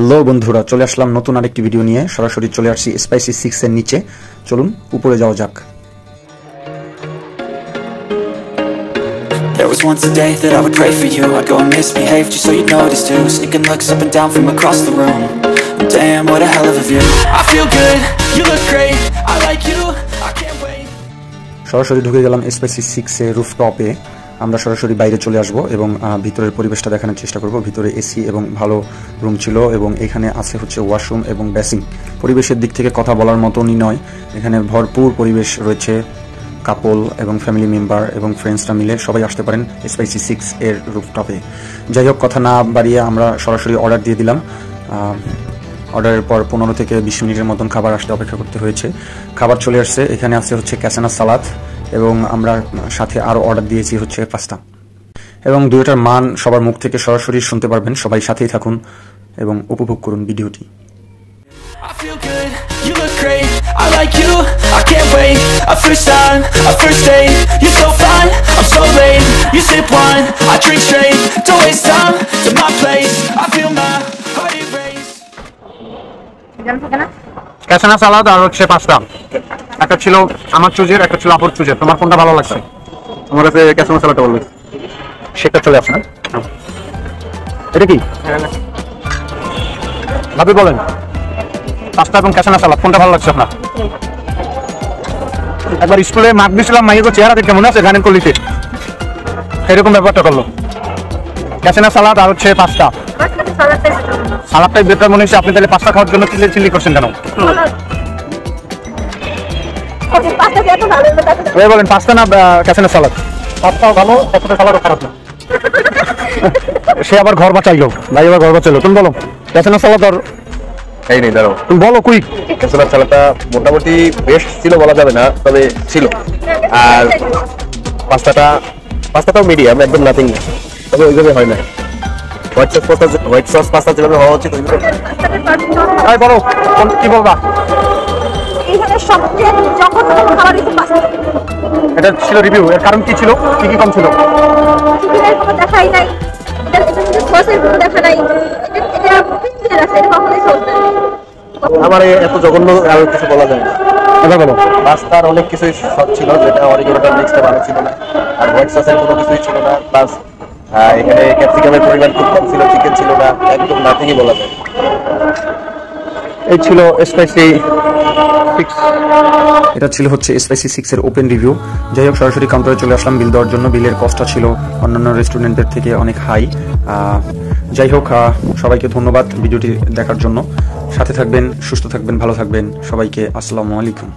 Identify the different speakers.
Speaker 1: Hello বন্ধুরা, চলে আসলাম নতুন আরেকটি ভিডিও নিয়ে। সরাসরি চলে আসছি স্পাইসি 6 এর নিচে। চলুন উপরে যাওয়া যাক।
Speaker 2: There was once a day that I would pray for you. I'd go and misbehave just so you'd notice too. Sneaking looks up and down from across the room. Damn, what a hell of a view. I feel good, you look great. I like you, I can't wait.
Speaker 1: সরাসরি ঢুকে গেলাম spicy 6 এর রুফটপে। আমরা সরাসরি বাইরে চলে আসব এবং ভিতরের পরিবেশটা দেখানোর চেষ্টা করব। ভিতরে এসি এবং ভালো রুম ছিল এবং এখানে আছে হচ্ছে ওয়াশরুম এবং বেসিং। পরিবেশের দিক থেকে কথা বলার মতনই নয়, এখানে ভরপুর পরিবেশ রয়েছে। কাপল এবং ফ্যামিলি মেম্বার এবং ফ্রেন্ডসরা মিলে সবাই আসতে পারেন স্পাইসি 6 এর রুফটপে। যাই হোক, কথা না বাড়িয়ে আমরা সরাসরি অর্ডার দিয়ে দিলাম। অর্ডারের পর 15 থেকে 20 মিনিটের মতন খাবার আসতে অপেক্ষা করতে হয়েছে। খাবার চলে আসছে। এখানে আছে হচ্ছে ক্যাসানা সালাদ এবং আমরা সাথে আরও অর্ডার দিয়েছি হচ্ছে পাস্তা। এবং দুইটার মান সবার মুখ থেকে সরাসরি শুনতে পারবেন। সবাই সাথেই থাকুন এবং উপভোগ করুন ভিডিওটি।
Speaker 2: I feel good, you look great. I like you, I can't wait. A first time, a first date. You're so fine, I'm so late. You sip wine, I drink straight. Don't waste time to my place. I feel my heart erase.
Speaker 3: ক্যাসানা সালাদ আর হচ্ছে pasta. একটা ছিল আমার চুজের, একটা ছিল আপুর চুজের। তোমার কোনটা ভালো লাগছে? আমার কাছে ক্যাসানা সালাদটা ভালো লাগছে। সেটা চলে আসে না? এটা কি ভাবি বলেন, পাস্তা এবং ক্যাসানা সালাদ কোনটা ভালো লাগছে আপনার? একবার স্কুলে মার্ক দিয়েছিলাম, মাইয়ের চেহারা দেখে মনে আছে গানের কলিতে এরকম ব্যাপারটা করলো। ক্যাসানা সালাদ আর হচ্ছে পাস্তা। সালাদটাই বেটার মনে হচ্ছে। আপনি তাহলে পাস্তা খাওয়ার জন্য চিল্লি করছেন কেন? বলেন পাস্তা না ক্যাসানা সালাদ? পাস্তাও ভালো, ক্যাসানা সালাদও খারাপ না। সে আবার ঘর বাঁচাইলো, ভাই আবার ঘর বাঁচাইলো। তুমি বলো ক্যাসানা সালাদ আর
Speaker 4: এই নেই, দাঁড়াও।
Speaker 3: তুমি বলো কুইক।
Speaker 4: ক্যাসানা সালাদটা মোটামুটি বেস্ট ছিল বলা যাবে না, তবে ছিল। আর পাস্তাটাও মিডিয়াম, একদম নাথিং, তবে ওইভাবে হয় না। হোয়াইট সস পাস্তা যেভাবে হওয়া উচিত ওইভাবে।
Speaker 3: বলো কি বলবা? এটা ছিল রিভিউ, এর কারণ কি ছিল? কি কি কম ছিল?
Speaker 4: আমার এত জঘন্য আর কিছু বলা যায় না।
Speaker 3: এবার বলো।
Speaker 4: পাস্তার অনেক কিছুই শখ ছিল, যেটা অরিজিনাল মিক্সটা ভালো ছিল না। আর হোয়াইট সসের কোনো কিছুই ছিল না। প্লাস এখানে ক্যাপসিকামের পরিমাণ খুব কম ছিল, চিকেন ছিল না, একদম নাথিংই বলা যায়।
Speaker 3: এই ছিল স্পাইসি 6।
Speaker 1: এটা ছিল হচ্ছে স্পাইসি 6 এর ওপেন রিভিউ। যাই হোক, সরাসরি কাউন্টারে চলে আসলাম বিল দেওয়ার জন্য। বিলের কস্টটা ছিল অন্যান্য রেস্টুরেন্টের থেকে অনেক হাই। যাই হোক, সবাইকে ধন্যবাদ ভিডিওটি দেখার জন্য। সাথে থাকবেন, সুস্থ থাকবেন, ভালো থাকবেন। সবাইকে আসসালামু আলাইকুম।